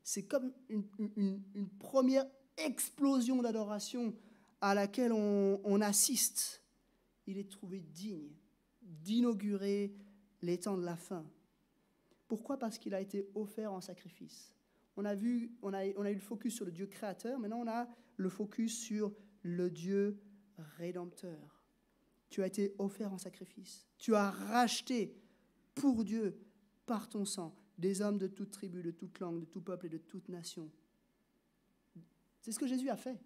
S1: C'est comme une première explosion d'adoration à laquelle on assiste. Il est trouvé digne d'inaugurer les temps de la fin. Pourquoi ? Parce qu'il a été offert en sacrifice. On a eu le focus sur le Dieu créateur, maintenant on a le focus sur le Dieu rédempteur. Tu as été offert en sacrifice. Tu as racheté pour Dieu, par ton sang, des hommes de toute tribu, de toute langue, de tout peuple et de toute nation. C'est ce que Jésus a fait.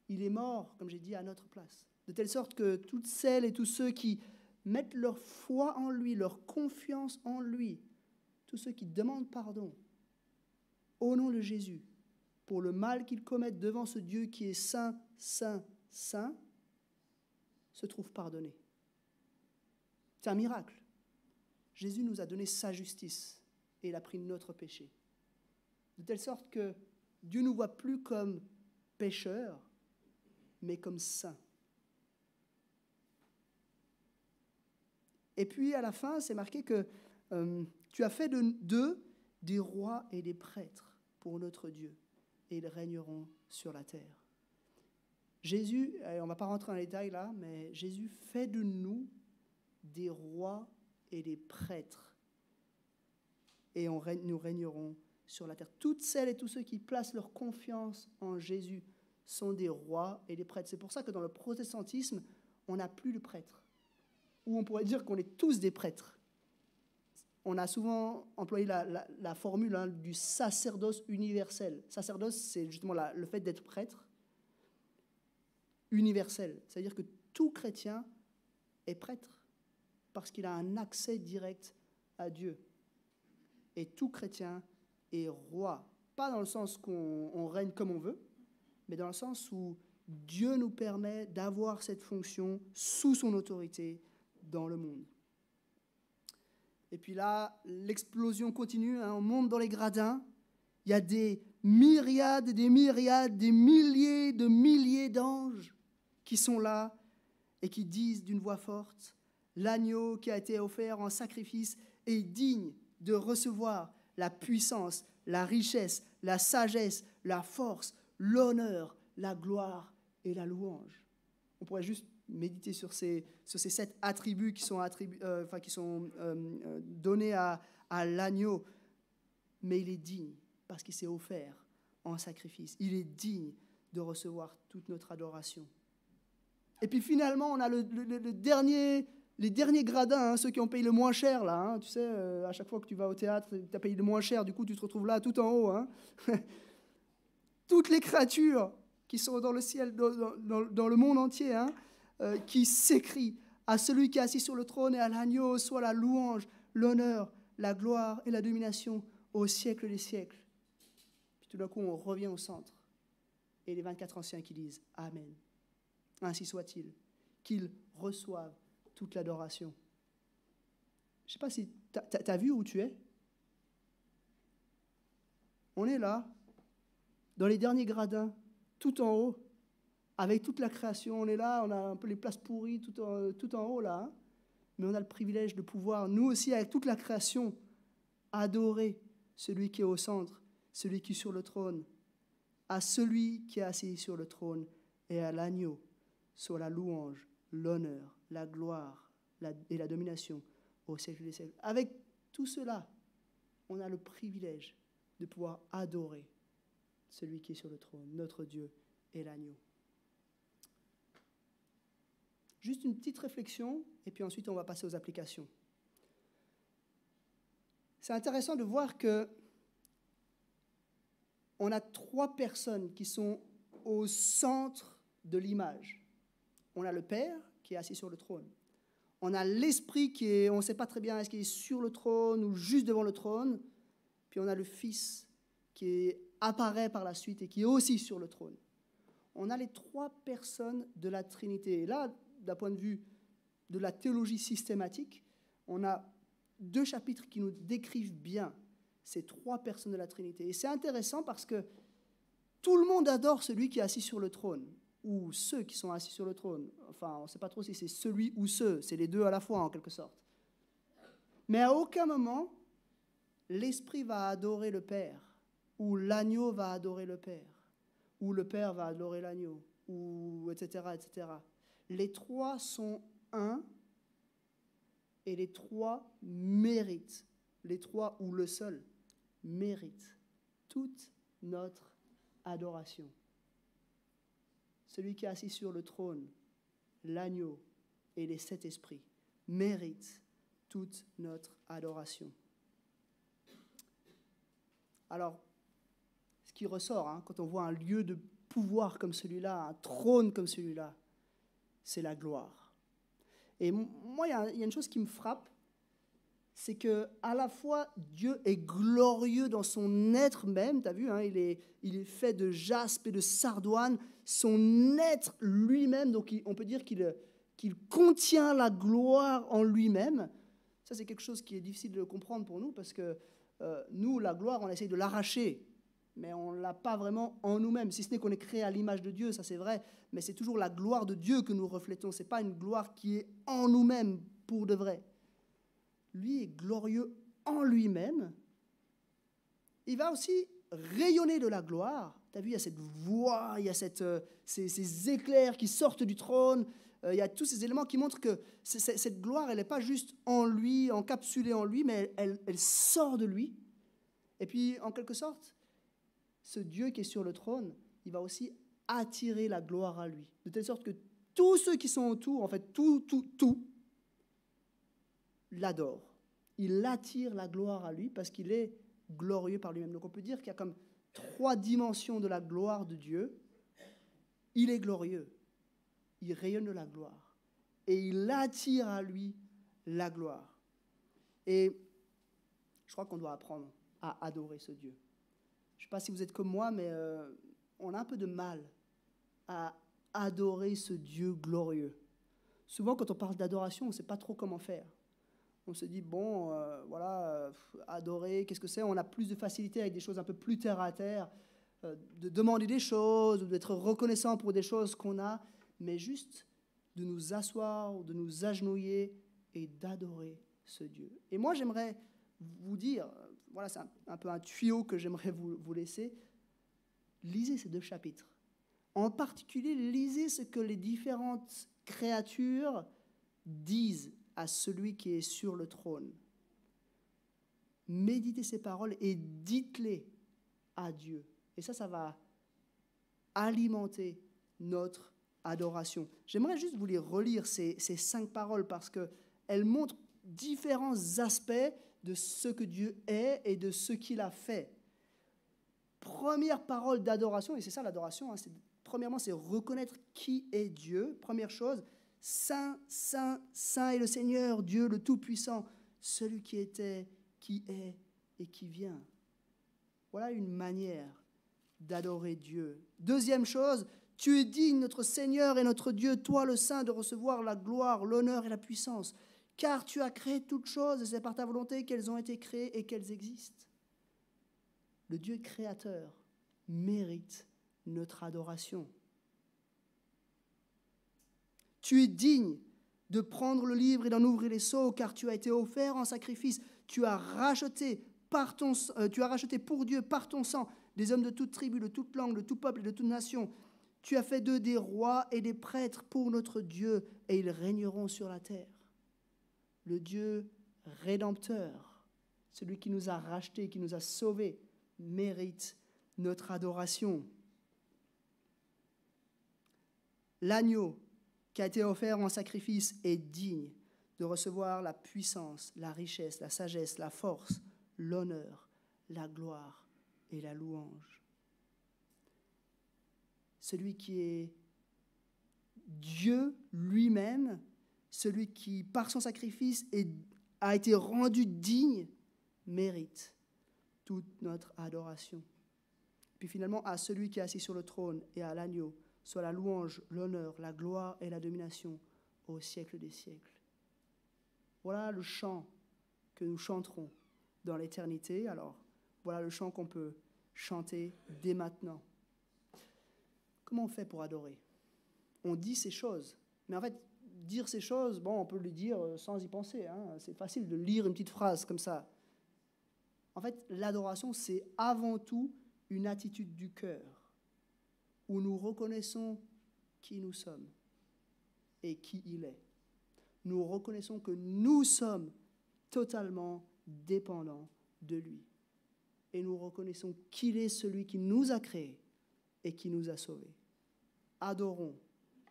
S1: Il est mort, comme j'ai dit, à notre place. De telle sorte que toutes celles et tous ceux qui mettent leur foi en lui, leur confiance en lui, tous ceux qui demandent pardon, au nom de Jésus, pour le mal qu'ils commettent devant ce Dieu qui est saint, saint, saint, se trouvent pardonnés. C'est un miracle. Jésus nous a donné sa justice et il a pris notre péché. De telle sorte que Dieu ne nous voit plus comme pécheurs, mais comme saints. Et puis à la fin, c'est marqué que tu as fait d'eux des rois et des prêtres pour notre Dieu, et ils régneront sur la terre. Jésus, on ne va pas rentrer dans les détails là, mais Jésus fait de nous des rois et des prêtres, et nous régnerons sur la terre. Toutes celles et tous ceux qui placent leur confiance en Jésus sont des rois et des prêtres. C'est pour ça que dans le protestantisme, on n'a plus de prêtres, ou on pourrait dire qu'on est tous des prêtres. On a souvent employé la formule du sacerdoce universel. Sacerdoce, c'est justement le fait d'être prêtre universel. C'est-à-dire que tout chrétien est prêtre parce qu'il a un accès direct à Dieu. Et tout chrétien est roi. Pas dans le sens qu'on règne comme on veut, mais dans le sens où Dieu nous permet d'avoir cette fonction sous son autorité dans le monde. Et puis là, l'explosion continue, on monte dans les gradins. Il y a des myriades, des milliers de milliers d'anges qui sont là et qui disent d'une voix forte, l'agneau qui a été offert en sacrifice est digne de recevoir la puissance, la richesse, la sagesse, la force, l'honneur, la gloire et la louange. On pourrait juste méditer sur ces 7 attributs qui sont donnés à l'agneau. Mais il est digne parce qu'il s'est offert en sacrifice. Il est digne de recevoir toute notre adoration. Et puis finalement, on a les derniers gradins, ceux qui ont payé le moins cher. Là, tu sais, à chaque fois que tu vas au théâtre, tu as payé le moins cher, du coup tu te retrouves là tout en haut. Toutes les créatures qui sont dans le ciel, dans le monde entier, qui s'écrit à celui qui est assis sur le trône et à l'agneau, soit la louange, l'honneur, la gloire et la domination au siècle des siècles. Puis tout d'un coup, on revient au centre. Et les 24 anciens qui disent « Amen ». Ainsi soit-il, qu'ils reçoivent toute l'adoration. Je ne sais pas si tu as vu où tu es. On est là, dans les derniers gradins, tout en haut, avec toute la création. On est là, on a un peu les places pourries tout en haut là, mais on a le privilège de pouvoir, nous aussi, avec toute la création, adorer celui qui est au centre, celui qui est sur le trône, à celui qui est assis sur le trône et à l'agneau, soit la louange, l'honneur, la gloire et la domination au siècle des siècles. Avec tout cela, on a le privilège de pouvoir adorer celui qui est sur le trône, notre Dieu et l'agneau. Juste une petite réflexion, et puis ensuite on va passer aux applications. C'est intéressant de voir que on a 3 personnes qui sont au centre de l'image. On a le Père qui est assis sur le trône. On a l'Esprit qui est, on ne sait pas très bien est-ce qu'il est sur le trône ou juste devant le trône. Puis on a le Fils qui apparaît par la suite et qui est aussi sur le trône. On a les trois personnes de la Trinité. Et là, d'un point de vue de la théologie systématique, on a 2 chapitres qui nous décrivent bien ces trois personnes de la Trinité. Et c'est intéressant parce que tout le monde adore celui qui est assis sur le trône, ou ceux qui sont assis sur le trône. Enfin, on ne sait pas trop si c'est celui ou ceux, c'est les deux à la fois en quelque sorte. Mais à aucun moment, l'Esprit va adorer le Père, ou l'agneau va adorer le Père, ou le Père va adorer l'agneau, ou etc., etc. Les trois sont un, et les trois méritent, les trois ou le seul, méritent toute notre adoration. Celui qui est assis sur le trône, l'agneau et les 7 esprits méritent toute notre adoration. Alors, ce qui ressort, quand on voit un lieu de pouvoir comme celui-là, un trône comme celui-là, c'est la gloire. Et moi, il y a une chose qui me frappe, c'est que à la fois Dieu est glorieux dans son être même, tu as vu, il est fait de jaspe et de sardoine, son être lui-même, donc on peut dire qu'il contient la gloire en lui-même. Ça, c'est quelque chose qui est difficile de comprendre pour nous, parce que nous, la gloire, on essaye de l'arracher, mais on ne l'a pas vraiment en nous-mêmes, si ce n'est qu'on est créé à l'image de Dieu, ça c'est vrai, mais c'est toujours la gloire de Dieu que nous reflétons, ce n'est pas une gloire qui est en nous-mêmes pour de vrai. Lui est glorieux en lui-même. Il va aussi rayonner de la gloire. Tu as vu, il y a cette voix, il y a ces éclairs qui sortent du trône. Il y a tous ces éléments qui montrent que cette gloire, elle n'est pas juste en lui, encapsulée en lui, mais elle sort de lui. Et puis, en quelque sorte, ce Dieu qui est sur le trône, il va aussi attirer la gloire à lui. De telle sorte que tous ceux qui sont autour, en fait, tout, l'adore. Il attire la gloire à lui parce qu'il est glorieux par lui-même. Donc on peut dire qu'il y a comme 3 dimensions de la gloire de Dieu. Il est glorieux, il rayonne de la gloire et il attire à lui la gloire. Et je crois qu'on doit apprendre à adorer ce Dieu. Je ne sais pas si vous êtes comme moi, mais on a un peu de mal à adorer ce Dieu glorieux. Souvent, quand on parle d'adoration, on ne sait pas trop comment faire. On se dit, bon, adorer, qu'est-ce que c'est? On a plus de facilité avec des choses un peu plus terre à terre, de demander des choses, ou d'être reconnaissant pour des choses qu'on a, mais juste de nous asseoir, ou de nous agenouiller et d'adorer ce Dieu. Et moi, j'aimerais vous dire, voilà, c'est un peu un tuyau que j'aimerais vous laisser, lisez ces 2 chapitres. En particulier, lisez ce que les différentes créatures disent à celui qui est sur le trône. Méditez ces paroles et dites-les à Dieu. Et ça va alimenter notre adoration. J'aimerais juste vous les relire, ces 5 paroles, parce qu'elles montrent différents aspects de ce que Dieu est et de ce qu'il a fait. Première parole d'adoration, et c'est ça l'adoration, premièrement, c'est reconnaître qui est Dieu. Première chose, Saint, Saint, Saint est le Seigneur, Dieu le Tout-Puissant, celui qui était, qui est et qui vient. Voilà une manière d'adorer Dieu. Deuxième chose, tu es digne, notre Seigneur et notre Dieu, toi le Saint, de recevoir la gloire, l'honneur et la puissance, car tu as créé toutes choses et c'est par ta volonté qu'elles ont été créées et qu'elles existent. Le Dieu créateur mérite notre adoration. Tu es digne de prendre le livre et d'en ouvrir les sceaux, car tu as été offert en sacrifice. Tu as racheté pour Dieu par ton sang des hommes de toute tribu, de toute langue, de tout peuple et de toute nation. Tu as fait d'eux des rois et des prêtres pour notre Dieu, et ils régneront sur la terre. Le Dieu rédempteur, celui qui nous a rachetés, qui nous a sauvés, mérite notre adoration. L'agneau qui a été offert en sacrifice est digne de recevoir la puissance, la richesse, la sagesse, la force, l'honneur, la gloire et la louange. Celui qui est Dieu lui-même, celui qui, par son sacrifice, a été rendu digne, mérite toute notre adoration. Puis finalement, à celui qui est assis sur le trône et à l'agneau, soit la louange, l'honneur, la gloire et la domination au siècle des siècles. Voilà le chant que nous chanterons dans l'éternité. Alors, voilà le chant qu'on peut chanter dès maintenant. Comment on fait pour adorer? On dit ces choses, mais en fait, dire ces choses, bon, on peut les dire sans y penser. Hein. C'est facile de lire une petite phrase comme ça. En fait, l'adoration, c'est avant tout une attitude du cœur, où nous reconnaissons qui nous sommes et qui il est. Nous reconnaissons que nous sommes totalement dépendants de lui. Et nous reconnaissons qu'il est celui qui nous a créés et qui nous a sauvés. Adorons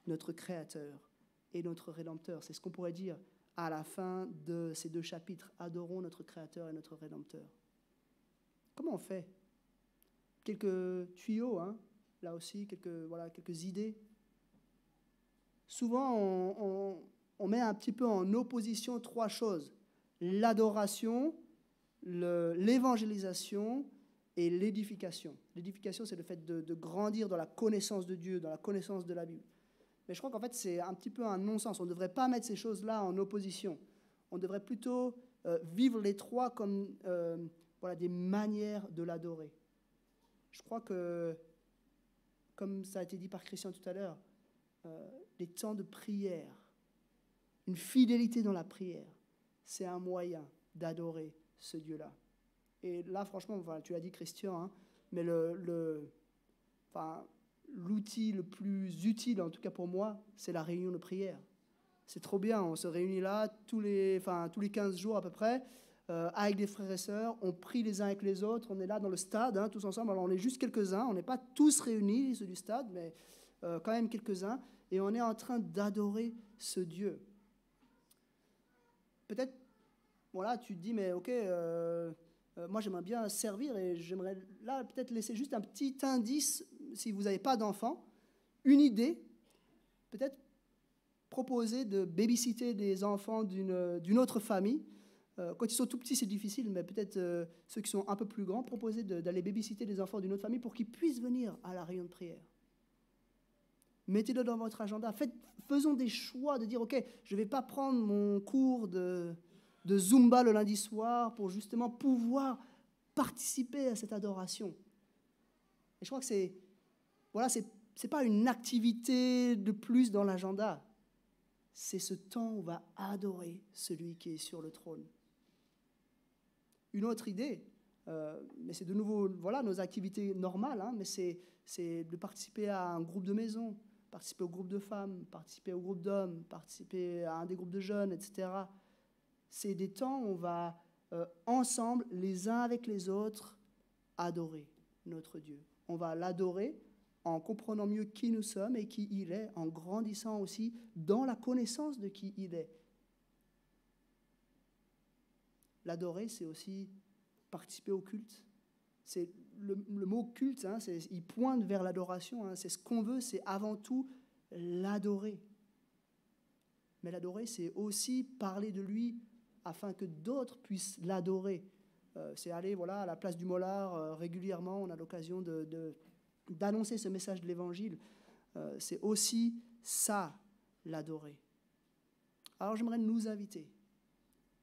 S1: notre Créateur et notre Rédempteur. C'est ce qu'on pourrait dire à la fin de ces 2 chapitres. Adorons notre Créateur et notre Rédempteur. Comment on fait? Quelques tuyaux, hein, là aussi, quelques idées. Souvent, on met un petit peu en opposition 3 choses. L'adoration, l'évangélisation et l'édification. L'édification, c'est le fait de grandir dans la connaissance de Dieu, dans la connaissance de la Bible. Mais je crois qu'en fait, c'est un petit peu un non-sens. On ne devrait pas mettre ces choses-là en opposition. On devrait plutôt vivre les 3 comme des manières de l'adorer. Je crois que, comme ça a été dit par Christian tout à l'heure, les temps de prière, une fidélité dans la prière, c'est un moyen d'adorer ce Dieu-là. Et là, franchement, tu l'as dit, Christian, hein, mais l'outil le plus utile, en tout cas pour moi, c'est la réunion de prière. C'est trop bien, on se réunit là tous les 15 jours à peu près, avec des frères et sœurs, on prie les uns avec les autres, on est là dans le stade, hein, tous ensemble, alors on est juste quelques-uns, on n'est pas tous réunis, ceux du stade, mais quand même quelques-uns, et on est en train d'adorer ce Dieu. Peut-être, voilà, tu te dis, mais ok, moi j'aimerais bien servir et j'aimerais là peut-être laisser juste un petit indice, si vous n'avez pas d'enfants, une idée, peut-être proposer de babysitter des enfants d'une autre famille. Quand ils sont tout petits, c'est difficile, mais peut-être ceux qui sont un peu plus grands, proposer d'aller babysitter des enfants d'une autre famille pour qu'ils puissent venir à la réunion de prière. Mettez-le dans votre agenda. Faisons des choix de dire, ok, je ne vais pas prendre mon cours de Zumba le lundi soir pour justement pouvoir participer à cette adoration. Et je crois que c'est pas une activité de plus dans l'agenda. C'est ce temps où on va adorer celui qui est sur le trône. Une autre idée, mais c'est de nouveau nos activités normales, hein, mais c'est de participer à un groupe de maison, participer au groupe de femmes, participer au groupe d'hommes, participer à un des groupes de jeunes, etc. C'est des temps où on va ensemble, les uns avec les autres, adorer notre Dieu. On va l'adorer en comprenant mieux qui nous sommes et qui il est, en grandissant aussi dans la connaissance de qui il est. L'adorer, c'est aussi participer au culte. C'est le mot culte, hein, il pointe vers l'adoration. Hein, c'est ce qu'on veut, c'est avant tout l'adorer. Mais l'adorer, c'est aussi parler de lui afin que d'autres puissent l'adorer. C'est aller à la place du Mollard régulièrement. On a l'occasion d'annoncer ce message de l'Évangile. C'est aussi ça, l'adorer. Alors j'aimerais nous inviter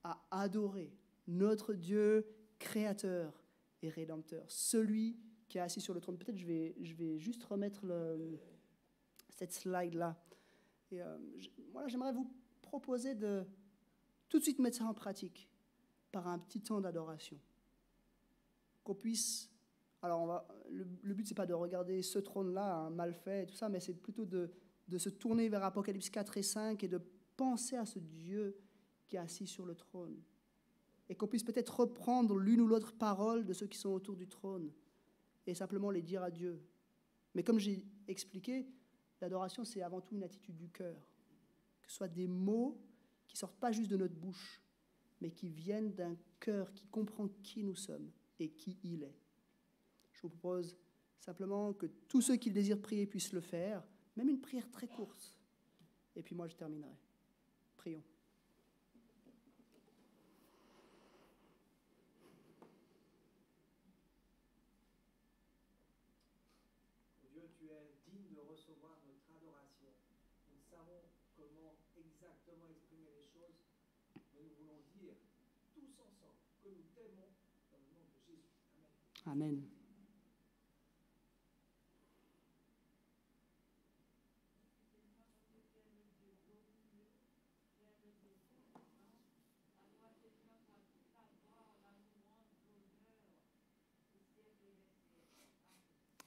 S1: à adorer notre Dieu créateur et rédempteur, celui qui est assis sur le trône. Peut-être je vais juste remettre cette slide-là. Et j'aimerais vous proposer de tout de suite mettre ça en pratique par un petit temps d'adoration. Qu'on puisse... Alors, le but, c'est pas de regarder ce trône-là, hein, mal fait et tout ça, mais c'est plutôt de se tourner vers Apocalypse 4 et 5 et de penser à ce Dieu qui est assis sur le trône. Et qu'on puisse peut-être reprendre l'une ou l'autre parole de ceux qui sont autour du trône et simplement les dire à Dieu. Mais comme j'ai expliqué, l'adoration, c'est avant tout une attitude du cœur. Que ce soit des mots qui ne sortent pas juste de notre bouche, mais qui viennent d'un cœur qui comprend qui nous sommes et qui il est. Je vous propose simplement que tous ceux qui le désirent prier puissent le faire, même une prière très courte. Et puis moi, je terminerai. Prions.
S2: Dieu, tu es digne de recevoir notre adoration. Nous savons comment exactement exprimer les choses, mais nous voulons dire tous ensemble que nous t'aimons dans le nom de Jésus. Amen.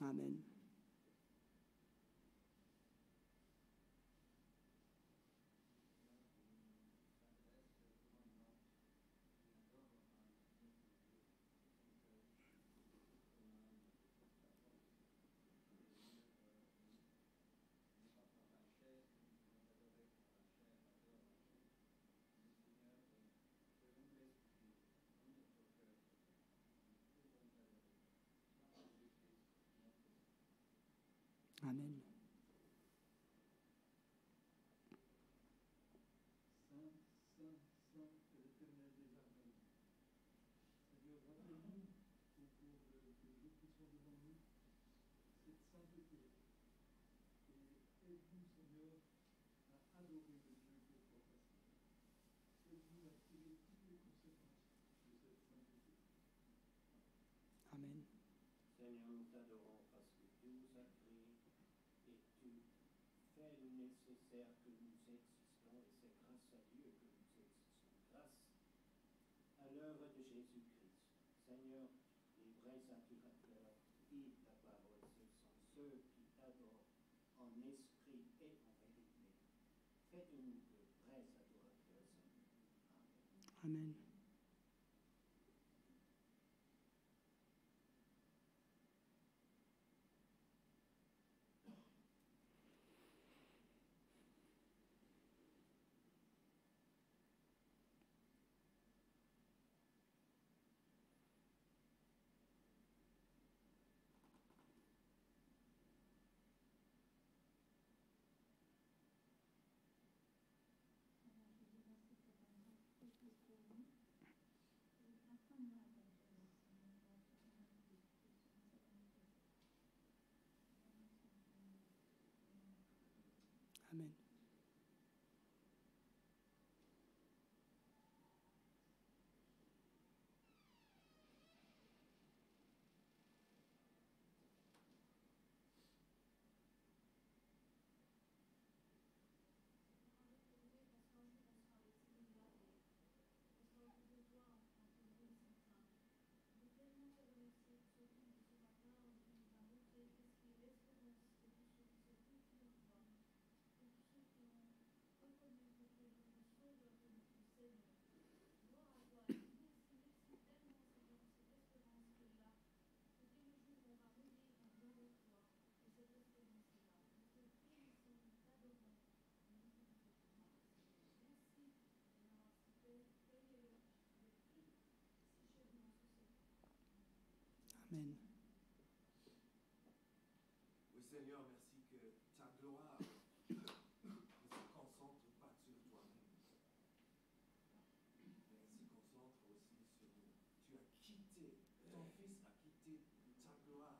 S1: Amen. Amen. Amen.
S3: Saint, Saint, Saint est l'Éternel des armées. Seigneur, rappelle-nous au cours des jours qui sont devant nous cette sainteté. Et aide-nous, Seigneur, à adorer le Dieu qui est fort facile. Aide-nous à tirer toutes les conséquences de cette sainteté.
S1: Amen.
S4: Seigneur, nous t'adorons parce que tu nous as créés et tu fais le nécessaire que nous existons, et c'est grâce à Dieu que nous existons, grâce à l'œuvre de Jésus-Christ. Seigneur, les vrais adorateurs et ta parole, ce sont ceux qui t'adorent en esprit et en vérité. Fais de nous de vrais adorateurs, Seigneur. Amen.
S1: Amen. Amen. Amen.
S5: Oui, Seigneur, merci que ta gloire ne se concentre pas sur toi-même, mais elle se concentre aussi sur nous. Tu as quitté, ton Fils a quitté ta gloire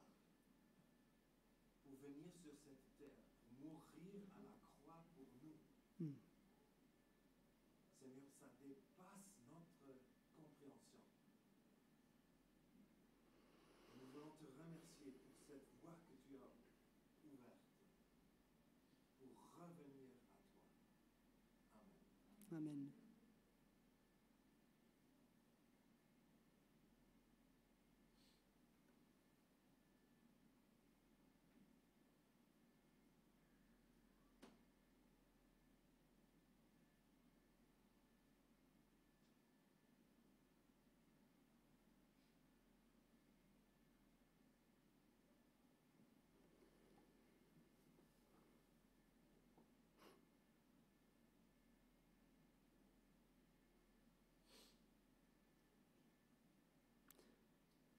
S5: pour venir sur cette terre, pour mourir à la croix pour nous. Seigneur, ça dépasse notre compréhension. Et nous voulons te remercier pour cette voie que tu as ouverte pour revenir à toi. Amen.
S1: Amen.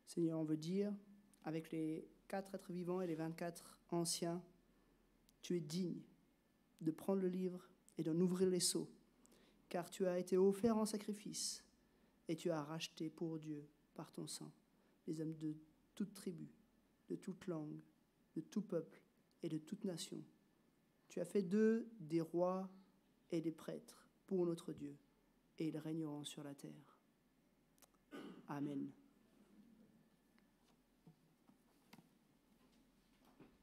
S1: Seigneur, on veut dire, avec les 4 êtres vivants et les 24 anciens, tu es digne de prendre le livre et d'en ouvrir les seaux, car tu as été offert en sacrifice, et tu as racheté pour Dieu, par ton sang, les hommes de toute tribu, de toute langue, de tout peuple et de toute nation. Tu as fait d'eux des rois et des prêtres pour notre Dieu, et ils régneront sur la terre. Amen.